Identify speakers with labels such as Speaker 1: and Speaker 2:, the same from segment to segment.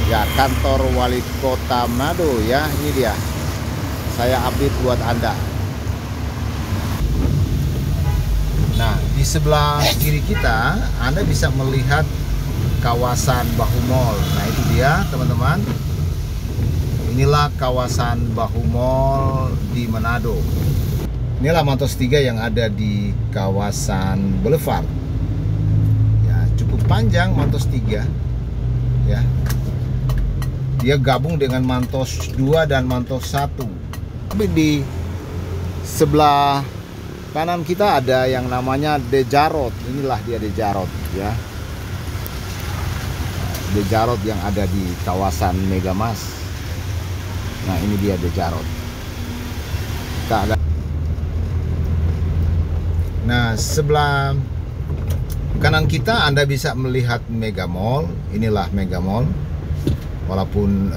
Speaker 1: Ya, kantor wali kota Manado ya, ini dia. Saya update buat Anda. Nah, di sebelah kiri kita Anda bisa melihat kawasan Bahu Mall. Nah, itu dia teman-teman. Inilah kawasan Bahu Mall di Manado. Inilah Mantos 3 yang ada di kawasan Boulevard. Ya, cukup panjang Mantos 3 ya. Dia gabung dengan Mantos 2 dan Mantos 1. Tapi di sebelah kanan kita ada yang namanya De Jarot. Inilah dia De Jarot ya. De Jarot yang ada di kawasan Megamas. Nah, ini dia De Jarot. Kita ada. Nah, sebelah kanan kita Anda bisa melihat Mega Mall. Inilah Mega Mall. Walaupun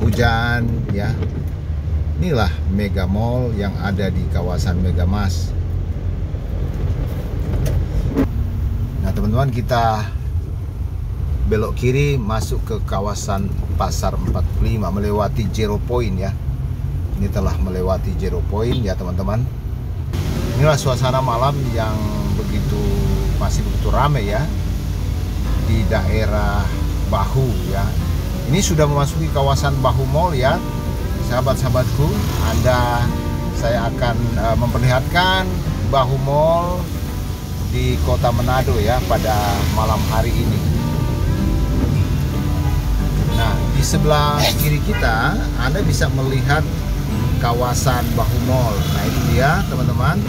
Speaker 1: hujan ya, inilah Mega Mall yang ada di kawasan Megamas. Nah teman-teman, kita belok kiri masuk ke kawasan Pasar 45 melewati Zero Point ya. Ini telah melewati Zero Point ya teman-teman. Inilah suasana malam yang masih begitu ramai ya di daerah Bahu ya. Ini sudah memasuki kawasan Bahu Mall ya, sahabat-sahabatku. Saya akan memperlihatkan Bahu Mall di kota Manado ya pada malam hari ini. Nah, di sebelah kiri kita Anda bisa melihat kawasan Bahu Mall. Nah, itu dia teman-teman.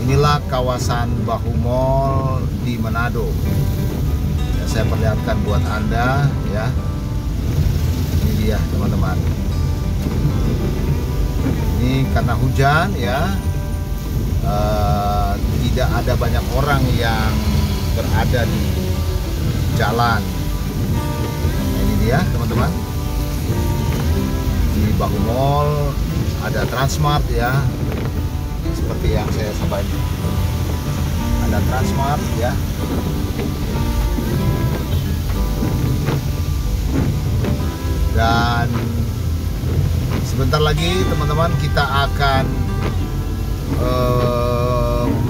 Speaker 1: Inilah kawasan Bahu Mall di Manado. Saya perlihatkan buat Anda ya. Ini dia teman-teman. Ini karena hujan ya, tidak ada banyak orang yang berada di jalan. Nah, ini dia teman-teman. Di Bahu Mall ada Transmart ya, seperti yang saya sampaikan. Ada Transmart ya. Dan sebentar lagi teman-teman kita akan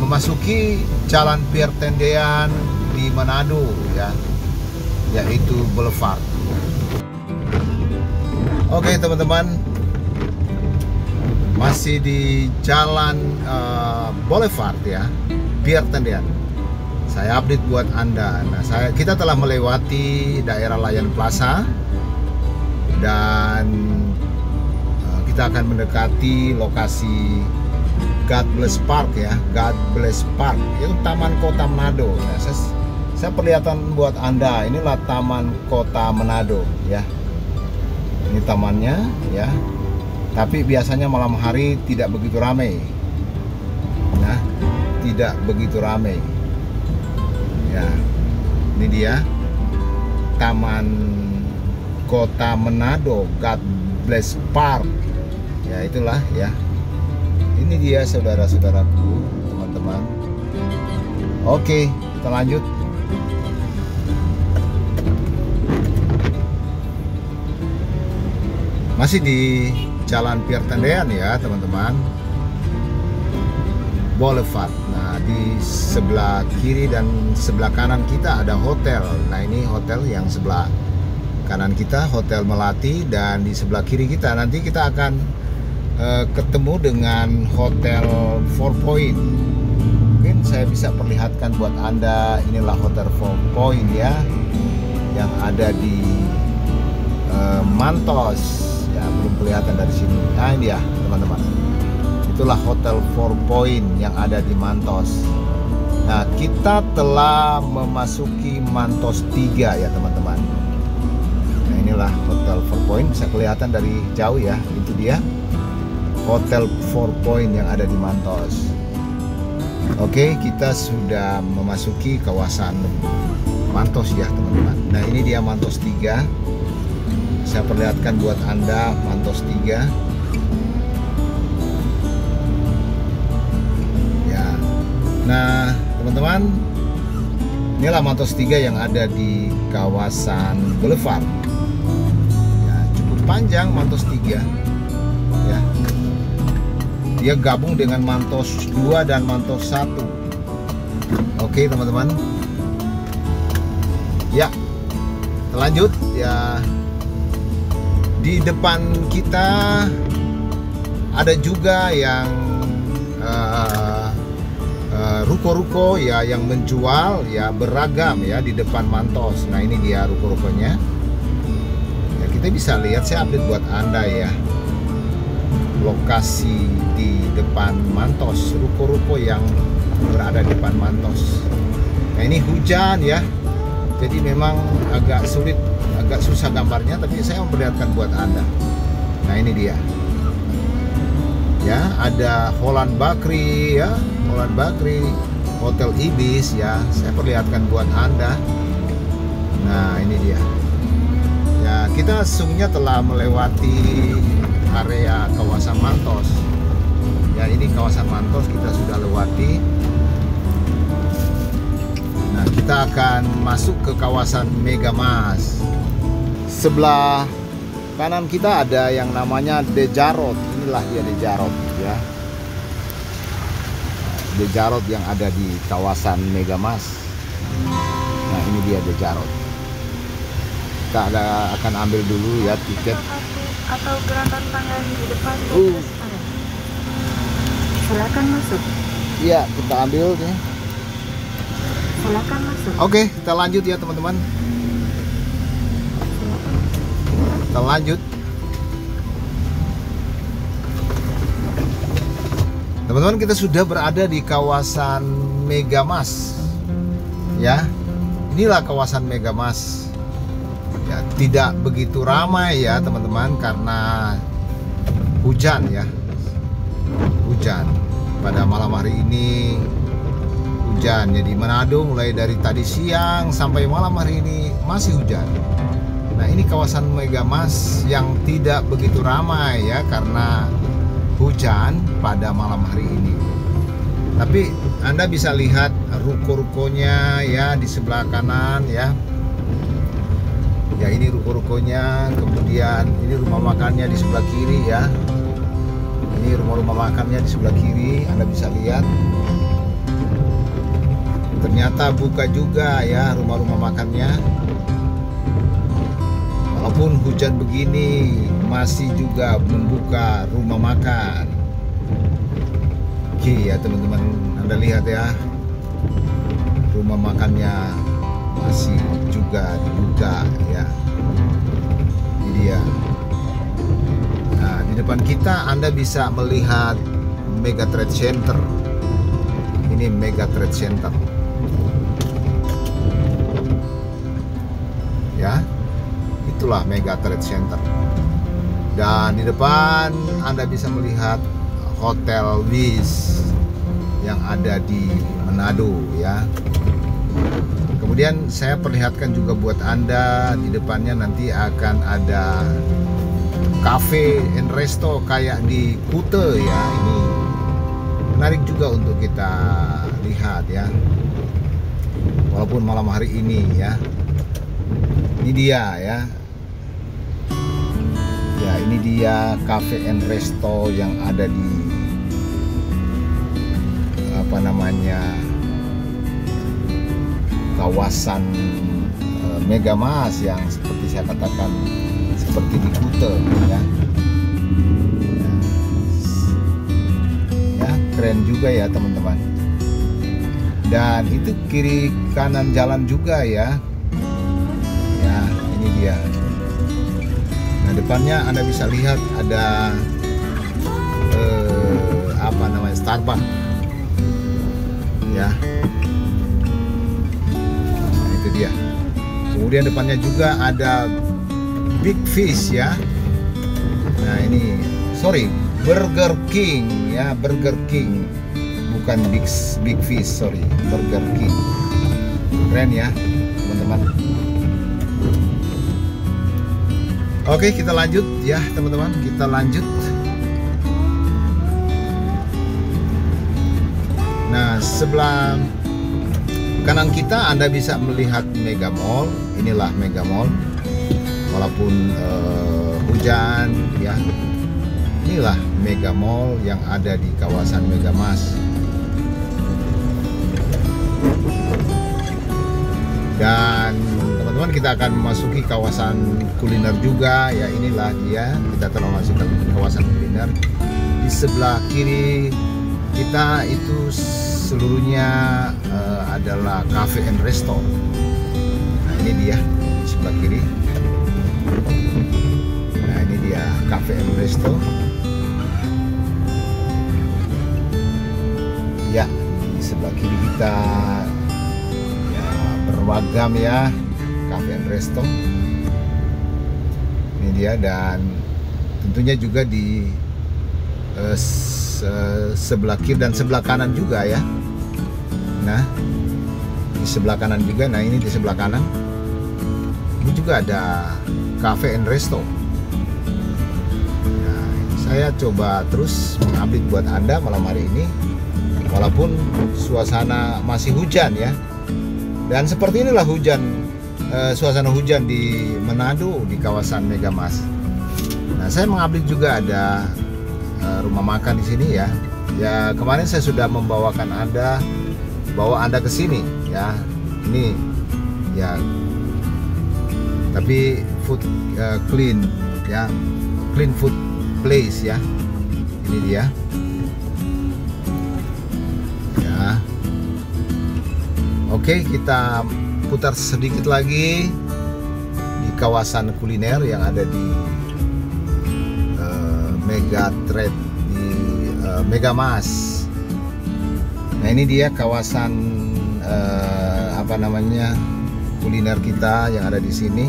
Speaker 1: memasuki Jalan Pierre Tendean di Manado ya, yaitu Boulevard. Oke teman-teman, masih di Jalan Boulevard ya, Pierre Tendean. Saya update buat Anda. Nah, kita telah melewati daerah Layan Plaza. Dan kita akan mendekati lokasi God Bless Park ya, God Bless Park itu Taman Kota Manado. Nah, saya perlihatkan buat Anda, inilah Taman Kota Manado ya. Ini tamannya ya. Tapi biasanya malam hari tidak begitu ramai. Nah, tidak begitu ramai. Ya, ini dia Taman Kota Manado, God Bless Park. Ya, itulah ya. Ini dia saudara-saudaraku, teman-teman. Oke, kita lanjut. Masih di Jalan Pierre Tendean ya, teman-teman. Boulevard. Nah, di sebelah kiri dan sebelah kanan kita ada hotel. Nah, ini hotel yang sebelah kanan kita, Hotel Melati, dan di sebelah kiri kita nanti kita akan ketemu dengan Hotel Four Point. Mungkin saya bisa perlihatkan buat Anda, inilah Hotel Four Point ya, yang ada di Mantos ya, belum kelihatan dari sini. Nah, ini ya teman-teman, itulah Hotel Four Point yang ada di Mantos. Nah, kita telah memasuki Mantos 3 ya teman-teman. Nah, inilah Hotel Four Point, bisa kelihatan dari jauh ya. Itu dia Hotel Four Point yang ada di Mantos. Oke, kita sudah memasuki kawasan Mantos ya teman-teman. Nah, ini dia Mantos 3. Saya perlihatkan buat Anda Mantos 3. Ya. Nah, teman-teman, Inilah Mantos 3 yang ada di kawasan Boulevard. Ya, cukup panjang Mantos 3. Ya. Dia gabung dengan Mantos 2 dan Mantos 1. Oke, teman-teman. Ya. Lanjut ya. Di depan kita ada juga yang ruko-ruko ya yang menjual ya beragam ya di depan Mantos. Nah, ini dia ruko-rukonya. Ya, kita bisa lihat, saya update buat Anda ya. Lokasi di depan Mantos, ruko-ruko yang berada di depan Mantos. Nah, ini hujan ya. Jadi memang agak sulit, agak susah gambarnya, tapi saya memperlihatkan buat Anda. Nah, ini dia. Ya, ada Holland Bakri ya, Holland Bakri, Hotel Ibis ya. Saya perlihatkan buat Anda. Nah, ini dia. Ya, kita sesungguhnya telah melewati area kawasan Mantos. Ya, ini kawasan Mantos kita sudah lewati. Nah, kita akan masuk ke kawasan Megamas. Sebelah kanan kita ada yang namanya De Jarot. Inilah dia De Jarot ya. De Jarot yang ada di kawasan Megamas. Nah, ini dia De Jarot. Kita akan ambil dulu ya tiket
Speaker 2: atau gerakan tangan di depan. Silakan masuk.
Speaker 1: Iya, kita ambil ya.
Speaker 2: Silakan masuk.
Speaker 1: Oke, kita lanjut ya teman-teman. Kita lanjut. Teman-teman, kita sudah berada di kawasan Megamas. Ya. Inilah kawasan Megamas. Ya, tidak begitu ramai ya teman-teman karena hujan ya. Hujan. Pada malam hari ini hujan. Jadi Manado mulai dari tadi siang sampai malam hari ini masih hujan. Nah, ini kawasan Megamas yang tidak begitu ramai ya karena hujan pada malam hari ini. Tapi Anda bisa lihat ruko-rukonya ya di sebelah kanan ya. Ya, ini ruko-rukonya, kemudian ini rumah makannya di sebelah kiri ya. Ini rumah-rumah makannya di sebelah kiri, Anda bisa lihat. Ternyata buka juga ya rumah-rumah makannya. Walaupun hujan begini masih juga membuka rumah makan. Oke ya teman-teman, Anda lihat ya. Rumah makannya masih juga dibuka ya. Ini dia. Nah, di depan kita Anda bisa melihat Mega Trade Center. Ini Mega Trade Center. Ya, itulah Mega Trade Center. Dan di depan Anda bisa melihat Hotel Ibis yang ada di Manado ya. Kemudian saya perlihatkan juga buat Anda di depannya nanti akan ada cafe and resto kayak di Kuta ya. Ini menarik juga untuk kita lihat ya. Walaupun malam hari ini ya. Ini dia ya. Ya, ini dia cafe and resto yang ada di apa namanya kawasan Megamas yang seperti saya katakan seperti di Kuta ya. Ya, keren juga ya teman-teman. Dan itu kiri kanan jalan juga ya. Ya, ini dia. Nah, depannya Anda bisa lihat ada apa namanya Starbucks ya. Nah, itu dia. Kemudian depannya juga ada Big Fish ya. Nah, ini Burger King ya, Burger King. Bukan Big Fish, sorry, Burger King. Keren ya, teman-teman. Oke, kita lanjut ya, teman-teman. Kita lanjut. Nah, sebelah Kanan kita Anda bisa melihat Mega Mall. Inilah Mega Mall. Walaupun hujan ya. Inilah Mega Mall yang ada di kawasan Megamas. Dan teman-teman, kita akan memasuki kawasan kuliner juga ya. Inilah dia, kita telah masuk ke kawasan kuliner. Di sebelah kiri kita itu seluruhnya adalah cafe and resto. Nah ini dia di sebelah kiri. Nah ini dia cafe and resto. Ya, di sebelah kiri kita ya beragam ya cafe and resto. Ini dia, dan tentunya juga di sebelah kiri dan sebelah kanan juga ya. Nah di sebelah kanan juga. Nah ini di sebelah kanan ini juga ada cafe and resto. Nah saya coba terus mengupdate buat Anda malam hari ini, walaupun suasana masih hujan ya. Dan seperti inilah suasana hujan di Manado di kawasan Megamas. Nah saya mengupdate juga ada rumah makan di sini ya. Ya kemarin saya sudah bawa Anda ke sini ya. Ini ya, tapi food clean ya, clean food place ya. Ini dia ya. Oke, kita putar sedikit lagi di kawasan kuliner yang ada di Mega Trade di Megamas. Nah ini dia kawasan kuliner kita yang ada di sini.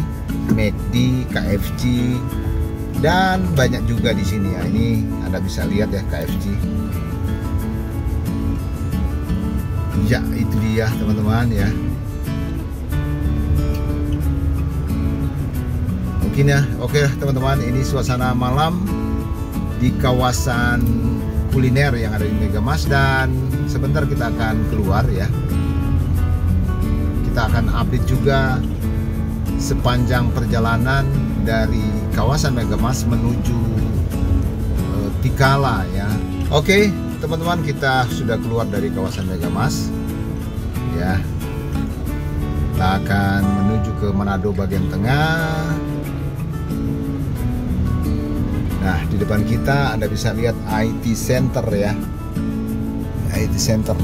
Speaker 1: McD, KFC, dan banyak juga di sini ya. Ini Anda bisa lihat ya KFC. Ya itu dia teman-teman ya. Mungkin ya. Oke teman-teman, ini suasana malam di kawasan kuliner yang ada di Megamas, dan sebentar kita akan keluar ya. Kita akan update juga sepanjang perjalanan dari kawasan Megamas menuju Tikala ya. Oke teman-teman, kita sudah keluar dari kawasan Megamas ya. Kita akan menuju ke Manado bagian tengah. Nah, di depan kita Anda bisa lihat IT Center ya. IT Center.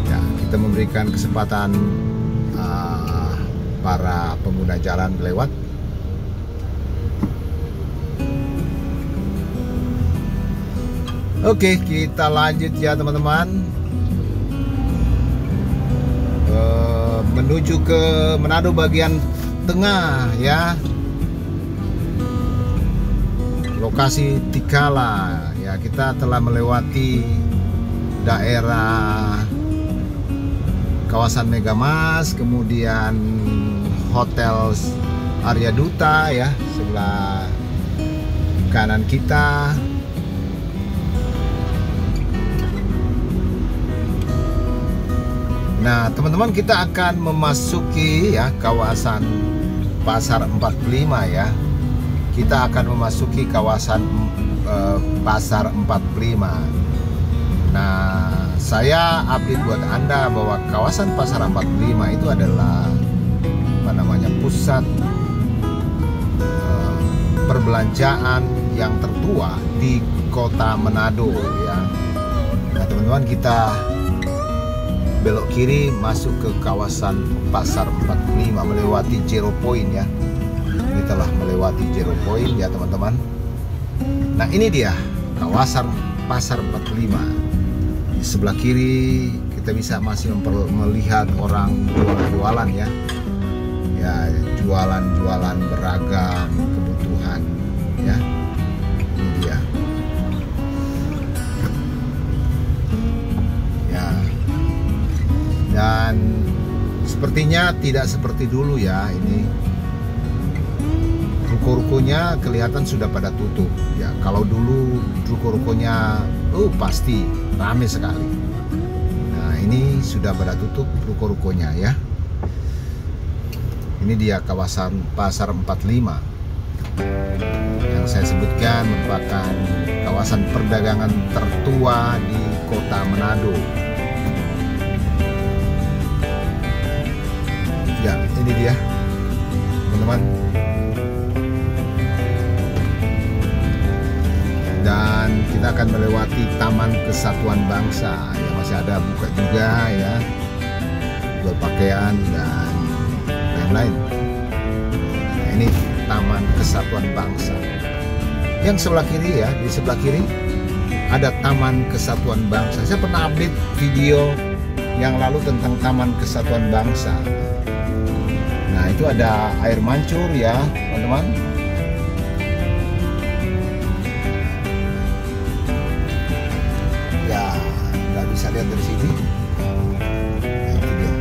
Speaker 1: Ya, kita memberikan kesempatan para pengguna jalan lewat. Oke, kita lanjut ya teman-teman, menuju ke Manado bagian tengah ya. Lokasi Tikala ya. Kita telah melewati daerah kawasan Megamas, kemudian Hotel Arya Duta ya sebelah kanan kita. Nah teman-teman, kita akan memasuki ya kawasan Pasar 45 ya. Kita akan memasuki kawasan Pasar 45. Nah saya update buat Anda bahwa kawasan Pasar 45 itu adalah pusat perbelanjaan yang tertua di kota Manado ya. Nah teman-teman, kita belok kiri masuk ke kawasan Pasar 45 melewati Zero Point ya. Ini telah melewati Zero Point ya teman-teman. Nah ini dia kawasan Pasar 45. Di sebelah kiri kita bisa masih melihat orang jualan-jualan ya. Ya jualan-jualan beragam kebutuhan ya. Ini dia. Dan sepertinya tidak seperti dulu ya. Ini ruko-rukonya kelihatan sudah pada tutup ya. Kalau dulu ruko-rukonya pasti ramai sekali. Nah, ini sudah pada tutup ruko-rukonya ya. Ini dia kawasan Pasar 45 yang saya sebutkan merupakan kawasan perdagangan tertua di kota Manado. Ya, ini dia teman-teman. Dan kita akan melewati Taman Kesatuan Bangsa yang masih ada buka juga ya, jual pakaian dan lain-lain. Nah, ini Taman Kesatuan Bangsa. Yang sebelah kiri ya, di sebelah kiri ada Taman Kesatuan Bangsa. Saya pernah update video yang lalu tentang Taman Kesatuan Bangsa. Nah, itu ada air mancur ya teman-teman. Ya, nggak bisa lihat dari sini. Nah, itu dia.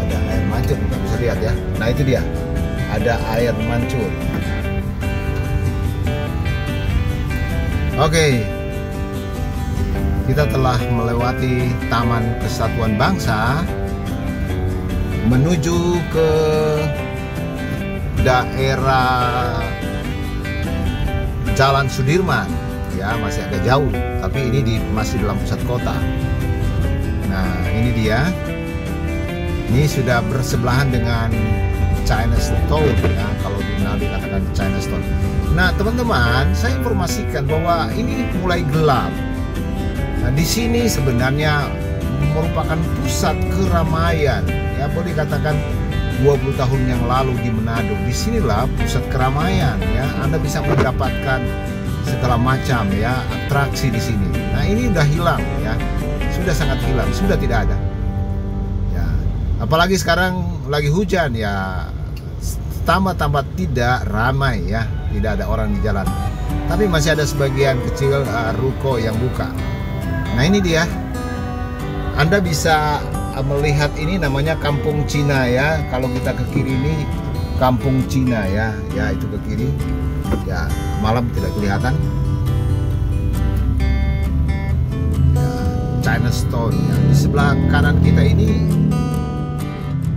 Speaker 1: Ada air mancur, nggak bisa lihat ya. Nah, itu dia. Ada air mancur. Oke, kita telah melewati Taman Kesatuan Bangsa menuju ke daerah Jalan Sudirman ya, masih agak jauh tapi ini masih dalam pusat kota. Nah, ini dia. Ini sudah bersebelahan dengan Chinatown ya, kalau di Manado dikatakan Chinatown. Nah, teman-teman, saya informasikan bahwa ini mulai gelap. Nah, di sini sebenarnya merupakan pusat keramaian ya, boleh dikatakan 20 tahun yang lalu di Manado. Disinilah pusat keramaian ya. Anda bisa mendapatkan segala macam ya atraksi di sini. Nah, ini udah hilang ya, sudah sangat hilang, sudah tidak ada. Ya, apalagi sekarang lagi hujan ya, tambah tidak ramai ya, tidak ada orang di jalan. Tapi masih ada sebagian kecil ruko yang buka. Nah, ini dia. Anda bisa melihat ini namanya Kampung Cina ya. Kalau kita ke kiri ini Kampung Cina ya. Ya, itu ke kiri. Ya, malam tidak kelihatan. Ya, Chinatown ya. Di sebelah kanan kita ini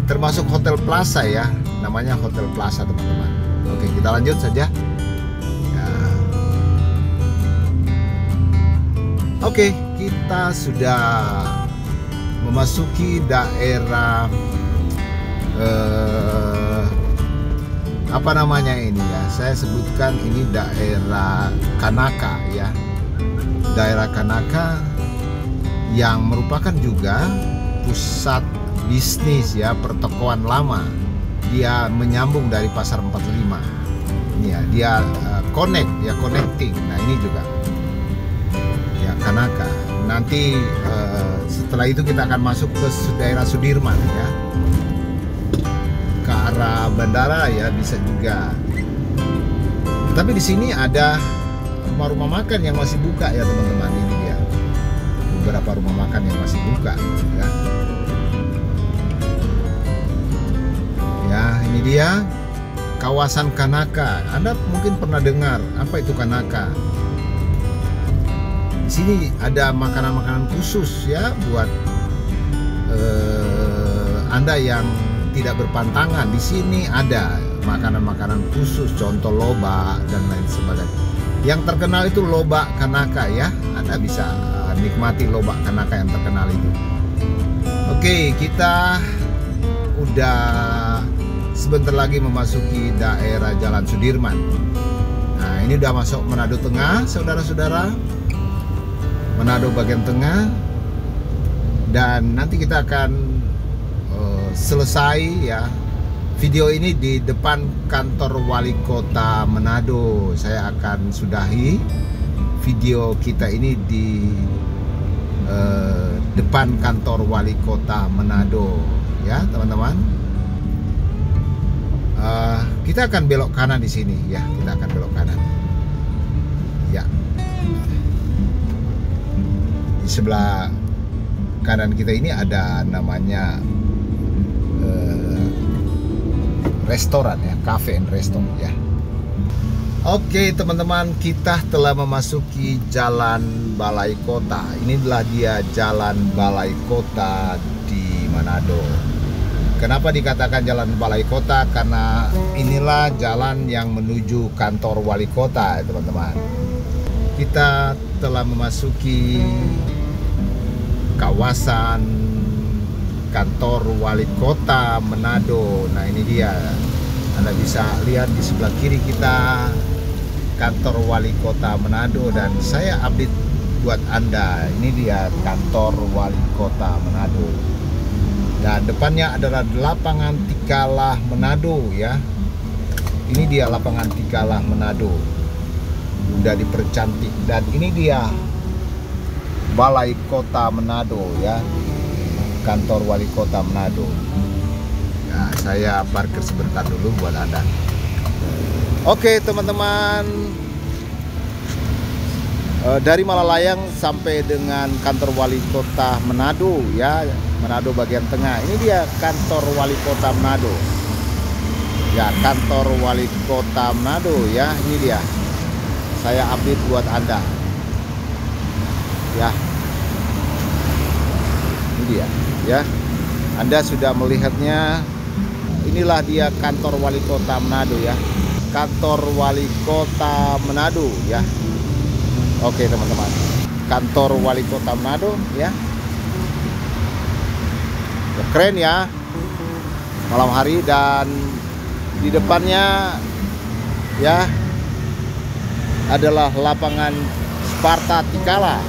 Speaker 1: termasuk Hotel Plaza ya. Namanya Hotel Plaza, teman-teman. Oke, kita lanjut saja. Ya. Oke, kita sudah memasuki daerah apa namanya ini ya, saya sebutkan ini daerah Kanaka ya, daerah Kanaka yang merupakan juga pusat bisnis ya, pertokoan lama. Dia menyambung dari Pasar 45 ini ya, dia connect ya, connecting. Nah, ini juga ya Kanaka. Nanti setelah itu kita akan masuk ke daerah Sudirman ya, ke arah bandara ya, bisa juga. Tapi di sini ada rumah-rumah makan yang masih buka ya, teman-teman. Ini dia beberapa rumah makan yang masih buka ya. Ya, ini dia kawasan Kanaka. Anda mungkin pernah dengar apa itu Kanaka. Di sini ada makanan-makanan khusus ya buat Anda yang tidak berpantangan. Di sini ada makanan-makanan khusus, contoh loba dan lain sebagainya. Yang terkenal itu loba Kanaka ya. Anda bisa nikmati loba Kanaka yang terkenal itu. Oke, kita udah sebentar lagi memasuki daerah Jalan Sudirman. Nah, ini udah masuk Manado Tengah, saudara-saudara. Manado bagian tengah. Dan nanti kita akan selesai ya video ini di depan kantor wali kota Manado. Saya akan sudahi video kita ini di depan kantor wali kota Manado ya, teman-teman. Kita akan belok kanan di sini ya, kita akan belok kanan ya. Di sebelah kanan kita ini ada namanya restoran ya, cafe and restoran ya. Oke teman-teman, kita telah memasuki Jalan Balai Kota. Inilah dia Jalan Balai Kota di Manado. Kenapa dikatakan Jalan Balai Kota? Karena inilah jalan yang menuju kantor wali kota teman-teman. Kita telah memasuki kawasan kantor wali kota Manado. Nah ini dia, Anda bisa lihat di sebelah kiri kita kantor wali kota Manado, dan saya update buat Anda. Ini dia kantor wali kota Manado, dan depannya adalah lapangan Tikalah Manado ya. Ini dia lapangan Tikalah Manado, udah dipercantik, dan ini dia balai kota Manado ya, kantor wali kota Manado. Nah, saya parkir sebentar dulu buat Anda. Oke teman-teman, dari Malalayang sampai dengan kantor wali kota Manado ya, Manado bagian tengah. Ini dia kantor wali kota Manado ya, kantor wali kota Manado ya. Ini dia, saya update buat Anda ya. Ini dia ya, Anda sudah melihatnya. Inilah dia kantor wali kota Manado ya, kantor wali kota Manado ya. Oke teman-teman, kantor wali kota Manado ya. Keren ya, malam hari, dan di depannya ya adalah lapangan Sparta Tikalah.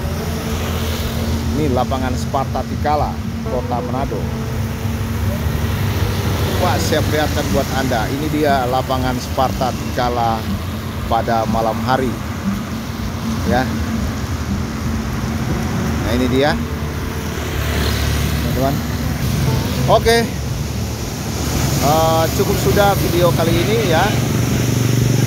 Speaker 1: Ini lapangan Sparta Tikalah kota Manado. Wah, saya perlihatkan buat Anda. Ini dia lapangan Sparta Tikalah pada malam hari ya. Nah ini dia teman-teman. Oke, cukup sudah video kali ini ya.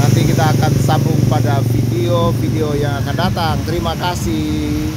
Speaker 1: Nanti kita akan sambung pada video-video yang akan datang. Terima kasih.